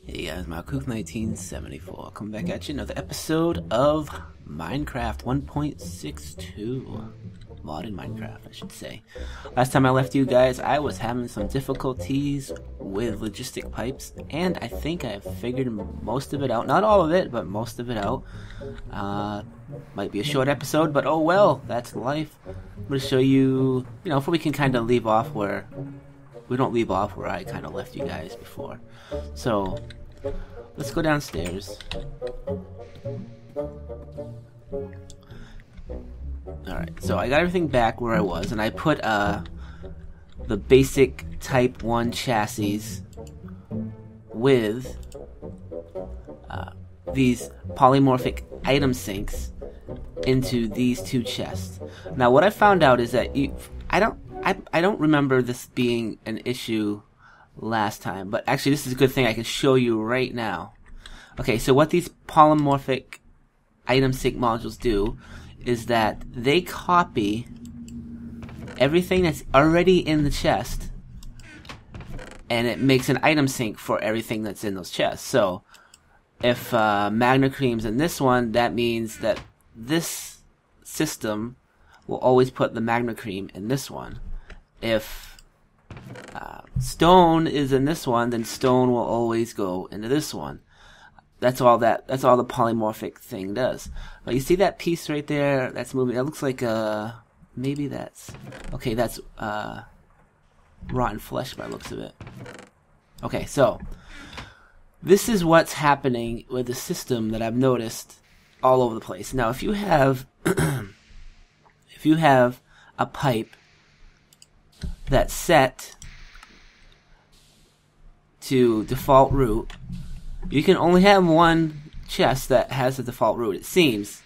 Hey guys, Malkuth1974 coming back at you, another episode of Minecraft 1.62. Mod in Minecraft, I should say. Last time I left you guys, I was having some difficulties with Logistic Pipes, and I think I've figured most of it out. Not all of it, but most of it out. Might be a short episode, but oh well, that's life. I'm going to show you, if we can kind of leave off where... We don't leave off where I kind of left you guys before. So, let's go downstairs. Alright, so I got everything back where I was, and I put the basic Type 1 chassis with these polymorphic item sinks into these two chests. Now what I found out is that I don't remember this being an issue last time, but actually this is a good thing I can show you right now. Okay, so what these polymorphic item sync modules do is that they copy everything that's already in the chest, and it makes an item sync for everything that's in those chests. So if Magna Cream's in this one, that means that this system will always put the Magna Cream in this one. If stone is in this one, then stone will always go into this one. That's all the polymorphic thing does. But you see that piece right there that's moving? It looks like maybe that's rotten flesh by the looks of it. Okay, so this is what's happening with the system that I've noticed all over the place. Now, if you have a pipe that's set to default route, you can only have one chest that has a default route, it seems,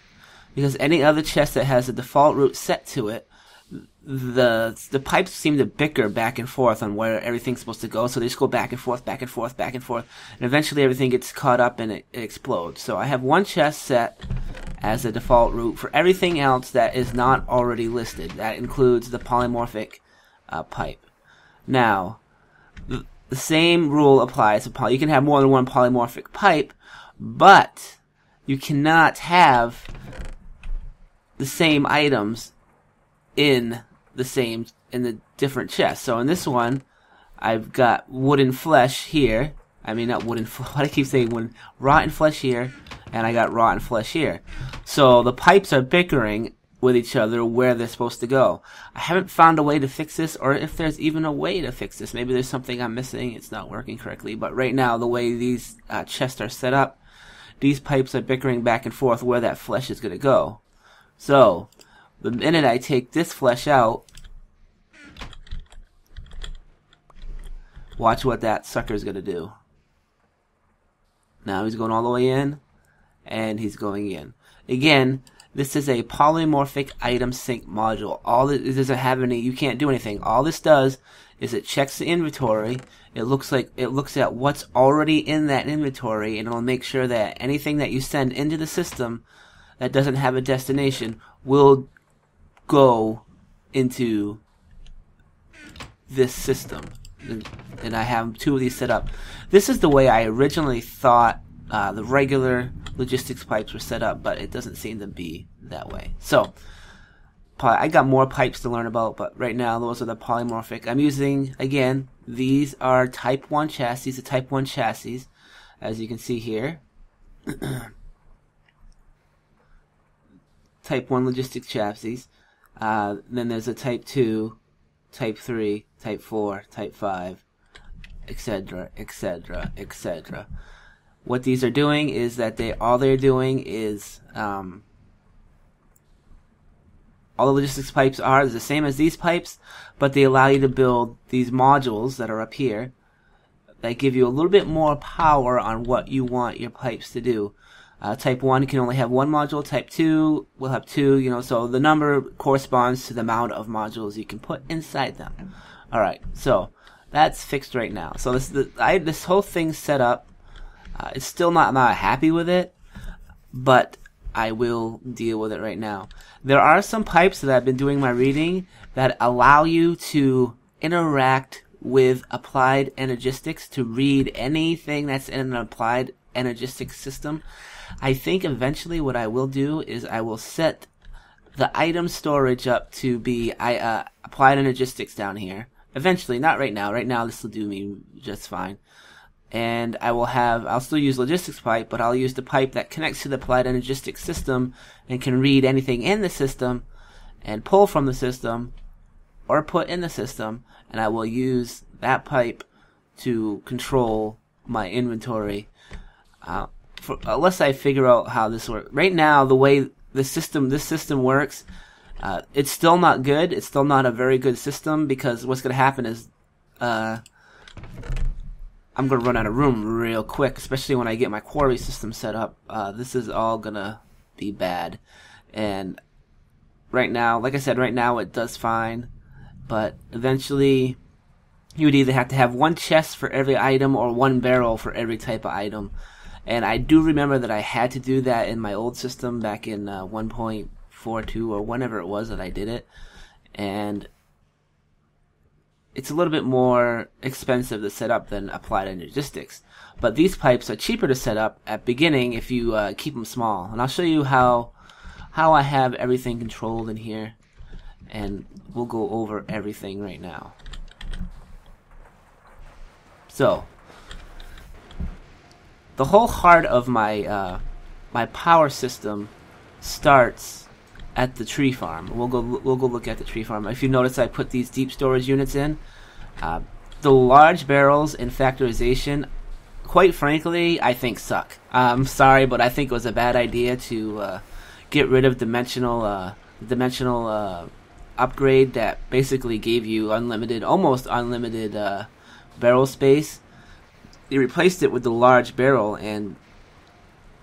because any other chest that has a default route set to it, the pipes seem to bicker back and forth on where everything's supposed to go, so they just go back and forth, back and forth, back and forth, and eventually everything gets caught up and it explodes. So I have one chest set as a default route for everything else that is not already listed. That includes the polymorphic pipe. Now, the same rule applies to you can have more than one polymorphic pipe, but you cannot have the same items in the different chests. So in this one, I've got wooden flesh here. I mean, not wooden flesh. Why do I keep saying wooden? Rotten flesh here, and I got rotten flesh here. So the pipes are bickering with each other where they're supposed to go. I haven't found a way to fix this, or if there's even a way to fix this. Maybe there's something I'm missing. It's not working correctly. But right now, the way these chests are set up, these pipes are bickering back and forth where that flesh is going to go. So the minute I take this flesh out, watch what that sucker is going to do. Now he's going all the way in, and he's going in. Again, this is a polymorphic item sync module. It doesn't have any, you can't do anything. All this does is it checks the inventory. It looks at what's already in that inventory, and it'll make sure that anything that you send into the system that doesn't have a destination will go into this system. And I have two of these set up. This is the way I originally thought the regular logistics pipes were set up, but it doesn't seem to be that way. So I got more pipes to learn about, but right now those are the polymorphic. I'm using, again, these are Type 1 chassis, the Type 1 chassis, as you can see here. Type 1 logistics chassis. Then there's a Type 2, Type 3, Type 4, Type 5, etc., etc., etc. What these are doing is that all they're doing is all the logistics pipes are the same as these pipes, but they allow you to build these modules that are up here that give you a little bit more power on what you want your pipes to do. Type 1 can only have one module. Type 2 will have two, so the number corresponds to the amount of modules you can put inside them. Alright, so that's fixed right now. So this whole thing's set up. It's still I'm not happy with it, but I will deal with it right now. There are some pipes that I've been doing my reading that allow you to interact with applied energistics to read anything that's in an applied energistics system. I think eventually what I will do is I will set the item storage up to be applied energistics down here. Eventually, not right now. Right now this will do me just fine. And I'll still use Logistic Pipe, but I'll use the pipe that connects to the applied energistics system and can read anything in the system and pull from the system or put in the system, and I will use that pipe to control my inventory. Unless I figure out how this works. Right now, the way this system works, it's still not good. It's still not a very good system, because what's going to happen is I'm going to run out of room real quick, especially when I get my Quarry system set up. This is all going to be bad. And right now, like I said, right now it does fine, but eventually you would either have to have one chest for every item or one barrel for every type of item. And I do remember that I had to do that in my old system back in 1.42 or whenever it was that I did it. And it's a little bit more expensive to set up than applied energistics. But these pipes are cheaper to set up at beginning if you keep them small. And I'll show you how I have everything controlled in here. And we'll go over everything right now. So, the whole heart of my my power system starts at the tree farm. We'll go look at the tree farm. If you notice, I put these deep storage units in. The large barrels in Factorization, quite frankly, I think suck. I'm sorry, but I think it was a bad idea to get rid of dimensional upgrade that basically gave you almost unlimited barrel space. They replaced it with the large barrel, and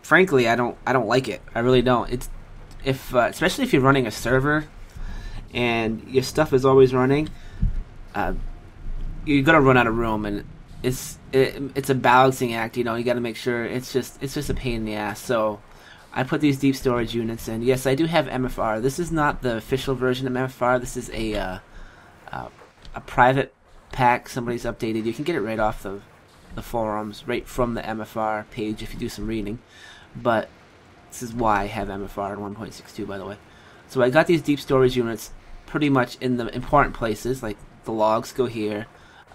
frankly, I don't like it. I really don't. Especially if you're running a server and your stuff is always running, you're gonna run out of room, and it's a balancing act. You know, you got to make sure. It's just a pain in the ass. So I put these deep storage units in. Yes, I do have MFR. This is not the official version of MFR. This is a private pack somebody's updated. You can get it right off the forums, right from the MFR page if you do some reading. But this is why I have MFR in 1.62, by the way. So I got these deep storage units pretty much in the important places, like the logs go here,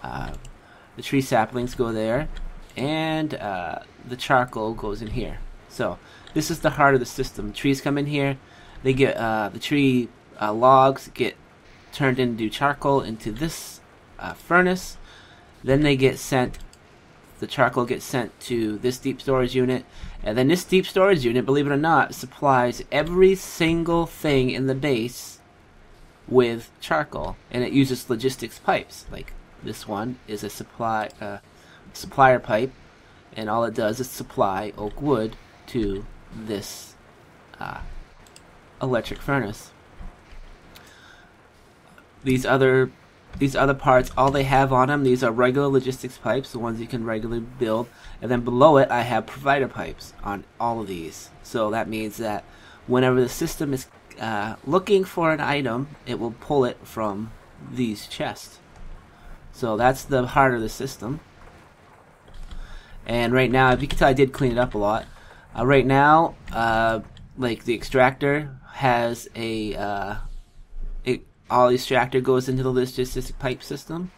the tree saplings go there, and the charcoal goes in here. So this is the heart of the system. Trees come in here, they get the tree logs get turned into charcoal into this furnace. Then they get sent. The charcoal gets sent to this deep storage unit, and then this deep storage unit, believe it or not, supplies every single thing in the base with charcoal, and it uses logistics pipes. Like this one is a supplier pipe, and all it does is supply oak wood to this electric furnace. These other parts, all they have on them, these are regular logistics pipes, the ones you can regularly build, and then below it I have provider pipes on all of these. So that means that whenever the system is looking for an item, it will pull it from these chests. So that's the heart of the system. And right now, if you can tell, I did clean it up a lot. Right now, like the extractor has all the extractor goes into the logistic pipe system.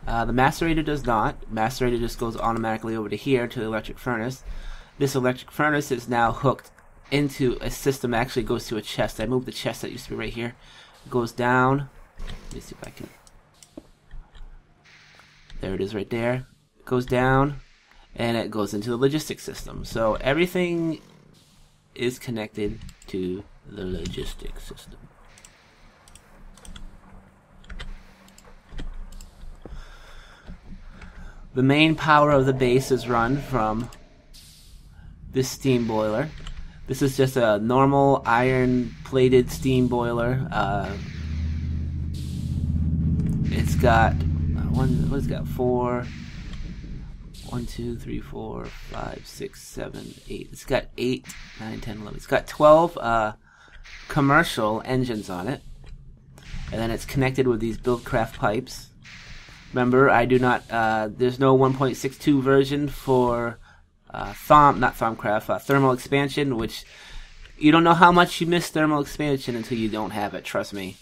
The macerator does not. Macerator just goes automatically over to here to the electric furnace. This electric furnace is now hooked into a system that actually goes to a chest. I moved the chest that used to be right here. It goes down. Let me see if I can. There it is right there. It goes down and it goes into the logistics system. So everything is connected to the logistics system. The main power of the base is run from this steam boiler. This is just a normal iron-plated steam boiler. It's got what's it got? 4, 1, 2, 3, 4, 5, 6, 7, 8. It's got 8, 9, 10, 11. It's got 12 commercial engines on it, and then it's connected with these BuildCraft pipes. Remember, I do not. There's no 1.62 version for thermal expansion, which you don't know how much you miss thermal expansion until you don't have it. Trust me.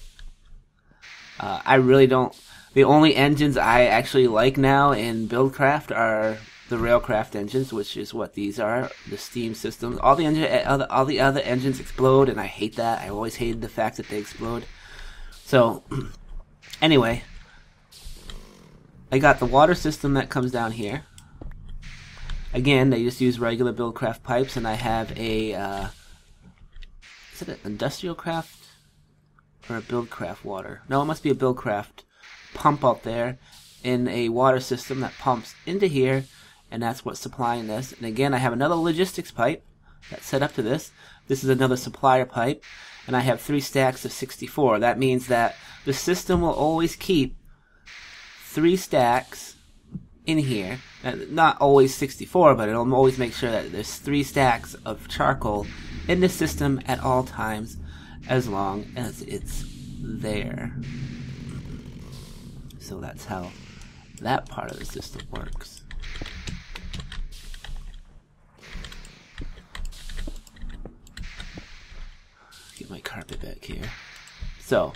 I really don't. The only engines I actually like now in BuildCraft are the Railcraft engines, which is what these are, the Steam systems. All the other engines explode, and I hate that. I always hated the fact that they explode. So, anyway, I got the water system that comes down here. Again, they just use regular BuildCraft pipes, and I have a, is it an Industrial Craft or a BuildCraft water? No, it must be a BuildCraft pump out there in a water system that pumps into here, and that's what's supplying this. And again, I have another logistics pipe that's set up to this. This is another supplier pipe, and I have 3 stacks of 64. That means that the system will always keep 3 stacks in here. Not always 64, but it'll always make sure that there's 3 stacks of charcoal in the system at all times, as long as it's there. So that's how that part of the system works. Get my carpet back here. So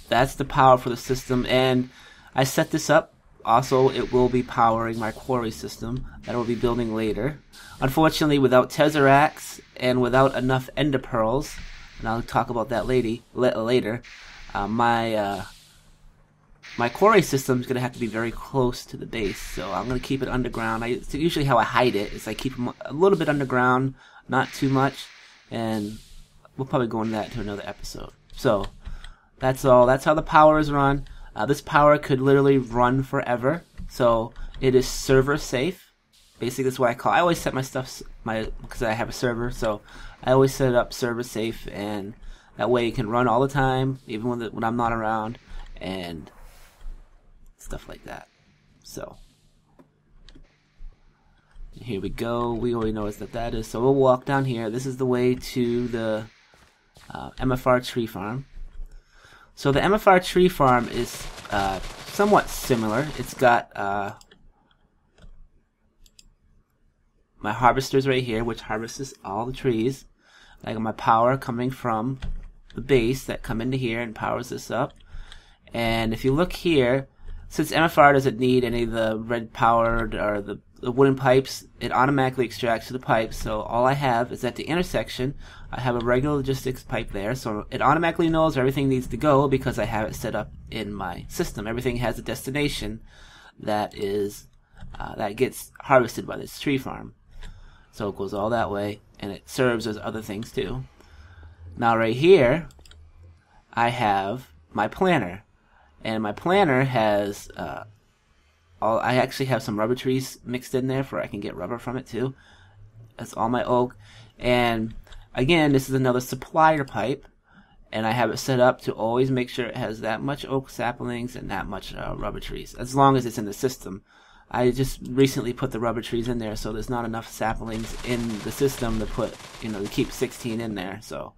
that's the power for the system, and I set this up. Also, it will be powering my Quarry system that I will be building later. Unfortunately, without Tesseracts and without enough Ender Pearls, and I'll talk about that later, my Quarry system is going to have to be very close to the base, so I'm going to keep it underground. It's usually how I hide it, is I keep them a little bit underground, not too much, and we'll probably go into that to another episode. So, that's all. That's how the power is run. This power could literally run forever, so it is server safe. Basically, that's what I always set my stuff, because I have a server, so I always set it up server safe, and that way it can run all the time, even when I'm not around, and stuff like that. So, here we go. We already know what that is, so we'll walk down here. This is the way to the MFR tree farm. So the MFR tree farm is somewhat similar. It's got my harvesters right here, which harvests all the trees. I got my power coming from the base that come into here and powers this up. And if you look here, since MFR doesn't need any of the red powered or the wooden pipes, it automatically extracts to the pipes. So all I have is at the intersection, I have a regular logistics pipe there. So it automatically knows where everything needs to go because I have it set up in my system. Everything has a destination that is that gets harvested by this tree farm. So it goes all that way, and it serves as other things too. Now right here, I have my planter. And my planter has, I actually have some rubber trees mixed in there for I can get rubber from it too. That's all my oak. And again, this is another supplier pipe. And I have it set up to always make sure it has that much oak saplings and that much rubber trees, as long as it's in the system. I just recently put the rubber trees in there, so there's not enough saplings in the system to put, to keep 16 in there. So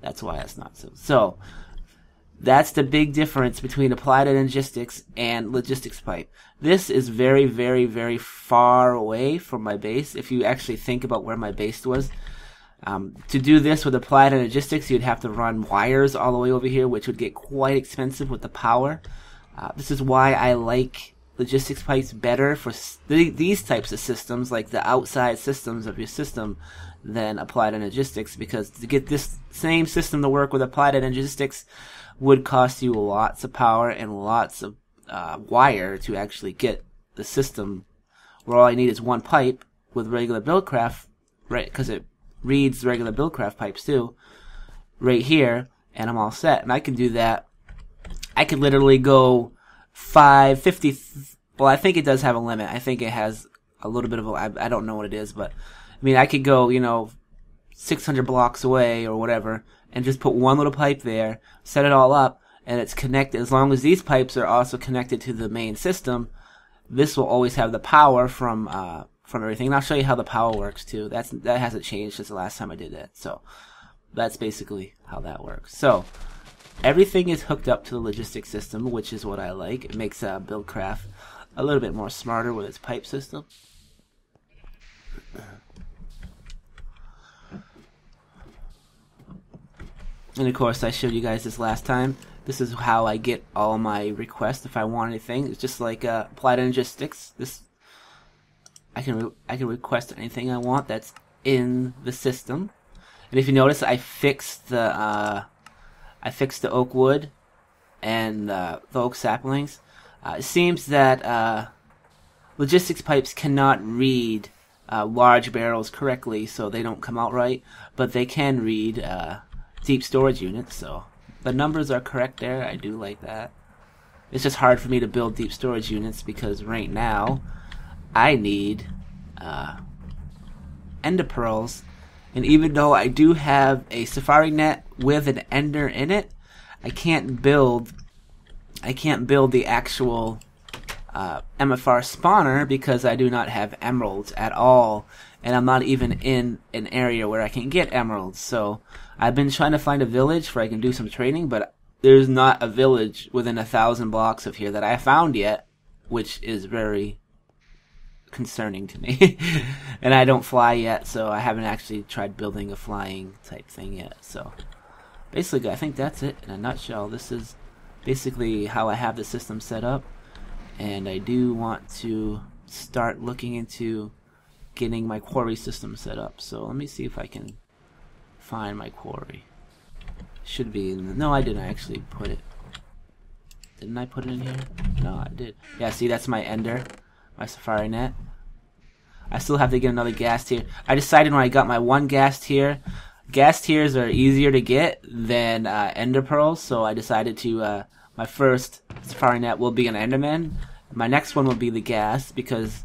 that's why it's not so. So that's the big difference between applied energistics and logistics pipe. This is very, very, very far away from my base. If you actually think about where my base was, to do this with applied energistics, you'd have to run wires all the way over here, which would get quite expensive with the power. This is why I like logistics pipes better for these types of systems, like the outside systems of your system, than applied energistics, because to get this same system to work with applied energistics would cost you lots of power and lots of wire to actually get the system, where all I need is one pipe with regular BuildCraft, right? Because it reads regular BuildCraft pipes too, right here, and I'm all set. And I can do that. I could literally go 550. Well, I think it does have a limit. I think it has a little bit of a, I don't know what it is, but I mean, I could go, 600 blocks away or whatever, and just put one little pipe there, set it all up, and it's connected. As long as these pipes are also connected to the main system, this will always have the power from everything. And I'll show you how the power works too. That hasn't changed since the last time I did that. So that's basically how that works. So everything is hooked up to the logistics system, which is what I like. It makes BuildCraft a little bit more smarter with its pipe system. And of course, I showed you guys this last time. This is how I get all my requests if I want anything. It's just like apply to Energistics. This I can request anything I want that's in the system. And if you notice, I fixed the oak wood and the oak saplings. It seems that Logistics Pipes cannot read large barrels correctly, so they don't come out right. But they can read deep storage units, so the numbers are correct there. I do like that. It's just hard for me to build deep storage units because right now I need ender pearls, and even though I do have a safari net with an ender in it, I can't build the actual MFR spawner because I do not have emeralds at all, and I'm not even in an area where I can get emeralds. So I've been trying to find a village where I can do some trading, but there's not a village within 1,000 blocks of here that I found yet, which is very concerning to me. And I don't fly yet, so I haven't actually tried building a flying type thing yet. So basically, I think that's it in a nutshell. This is basically how I have the system set up, and I do want to start looking into getting my quarry system set up. So let me see if I can find my quarry. Should be in the, no, I didn't actually put it. Didn't I put it in here? No, I did. Yeah, see, that's my ender, my safari net. I still have to get another gas tier. I decided when I got my one gas tier, gas tiers are easier to get than ender pearls, so I decided to my first safari net will be an enderman. My next one will be the gas, because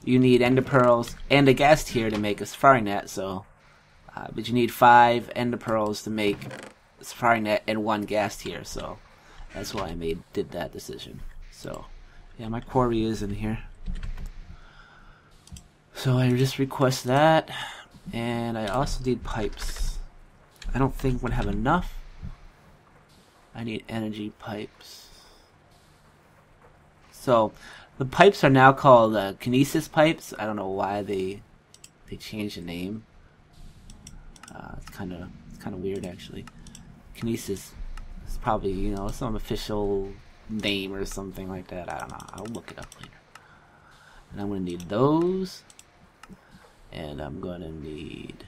you need ender pearls and a gas tier to make a safari net. So but you need 5 ender pearls to make a safari net and 1 gas tier, so that's why I did that decision. So yeah, my quarry is in here. So I just request that, and I also need pipes. I don't think I'm gonna have enough. I need energy pipes. So the pipes are now called Kinesis pipes. I don't know why they changed the name. It's kind of weird, actually. Kinesis is probably, you know, some official name or something like that. I don't know. I'll look it up later. And I'm gonna need those, and I'm gonna need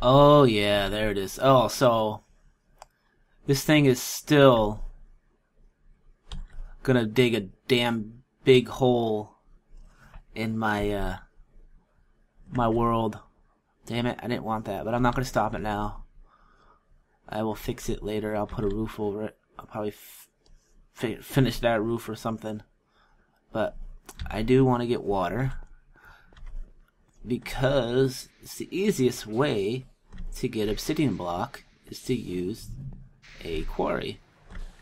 oh yeah, there it is. Oh, so this thing is still gonna dig a damn big hole in my my world. Damn it, I didn't want that, but I'm not gonna stop it now. I will fix it later. I'll put a roof over it. I'll probably finish that roof or something. But I do want to get water, because it's the easiest way to get obsidian block is to use a quarry.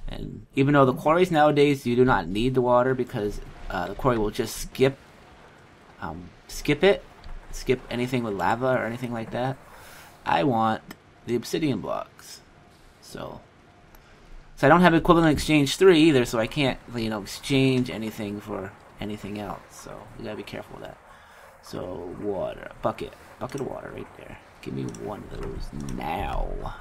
And even though the quarries nowadays, you do not need the water, because the quarry will just skip anything with lava or anything like that. I want the obsidian blocks. So I don't have equivalent exchange 3 either, so I can't, you know, exchange anything for anything else. So you gotta be careful with that. So water, bucket of water right there. Give me one of those now.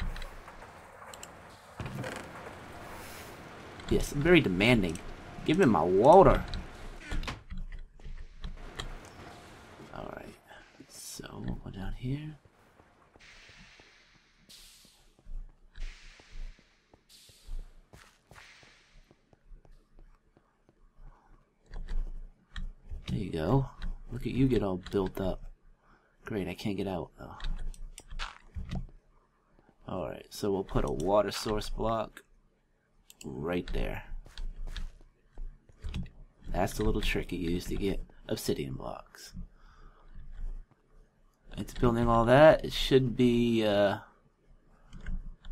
Yes, I'm very demanding. Give me my water. Alright, so we'll go down here. There you go. Look at you get all built up. Great, I can't get out though. Alright, so we'll put a water source block right there. That's the little trick you use to get obsidian blocks. It's building all that. It should be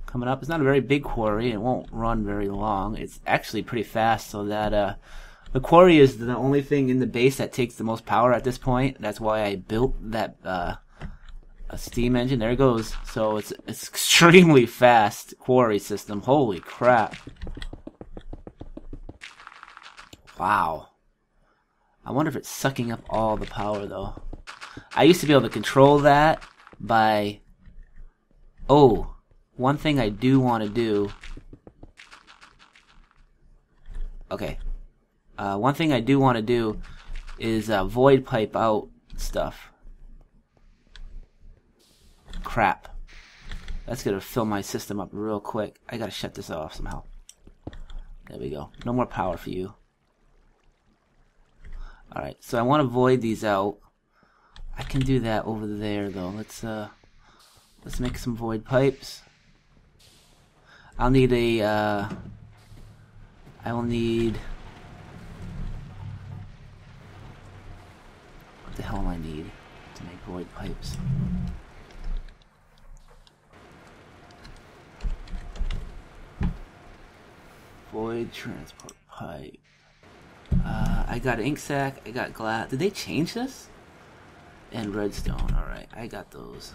coming up. It's not a very big quarry. It won't run very long. It's actually pretty fast, so that the quarry is the only thing in the base that takes the most power at this point. That's why I built that a steam engine. There it goes. So it's extremely fast quarry system. Holy crap. Wow. I wonder if it's sucking up all the power though. I used to be able to control that by... Oh, one thing I do want to do... Okay. One thing I do want to do is void pipe out stuff. Crap. That's going to fill my system up real quick. I got to shut this off somehow. There we go. No more power for you. Alright, so I want to void these out. I can do that over there though. Let's make some void pipes. I'll need a I will need... What the hell am I need to make void pipes? Void transport pipe. I got ink sac, I got glass. Did they change this? And redstone, alright, I got those.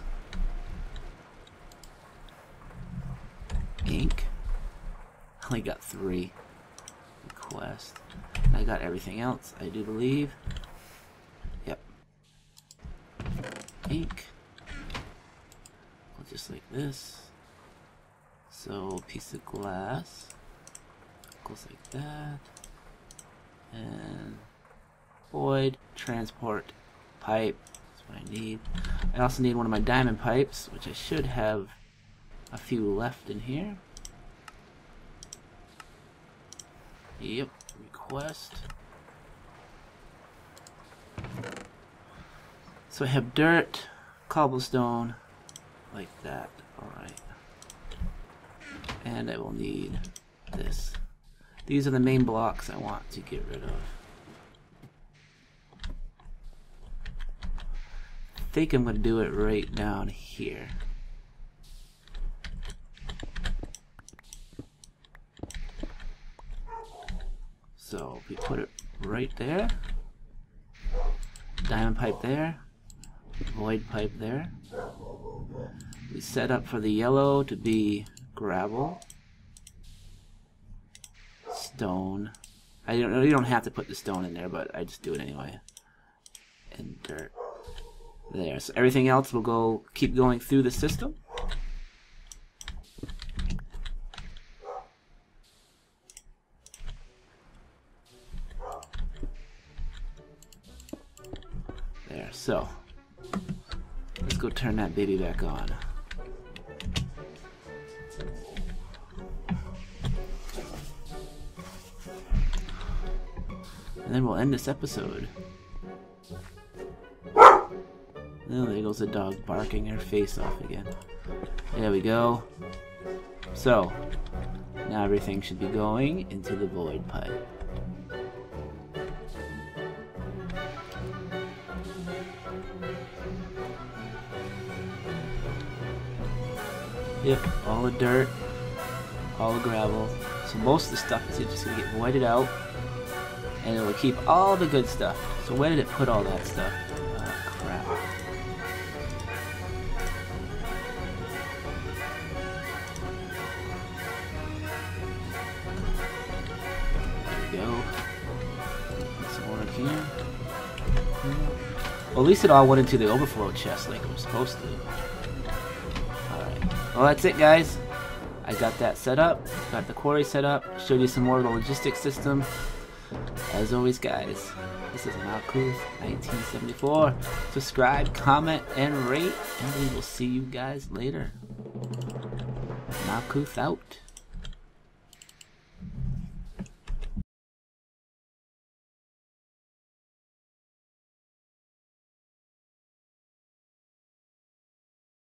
Ink. I only got 3. Request. I got everything else, I do believe. Yep. Ink. Just like this. So, piece of glass. Goes like that. And void transport pipe. That's what I need. I also need one of my diamond pipes, which I should have a few left in here. Yep. Request. So I have dirt, cobblestone, like that. Alright. And I will need this. These are the main blocks I want to get rid of. I think I'm going to do it right down here. So we put it right there. Diamond pipe there. Void pipe there. We set up for the yellow to be gravel. Stone. You don't have to put the stone in there, but I just do it anyway. And dirt. There. So everything else will keep going through the system. There. So let's go turn that baby back on. And then we'll end this episode. Oh, there goes the dog barking her face off again. There we go. So, now everything should be going into the void pipe. Yep, all the dirt, all the gravel. So most of the stuff is just going to get voided out. And it will keep all the good stuff. So where did it put all that stuff? Oh, crap. There we go. Put some more in here. Well, at least it all went into the overflow chest like it was supposed to. Alright. Well, that's it, guys. I got that set up. Got the quarry set up. Showed you some more of the logistics system. As always, guys, this is MineCraft 1974. Subscribe, comment, and rate, and we will see you guys later. MineCraft out.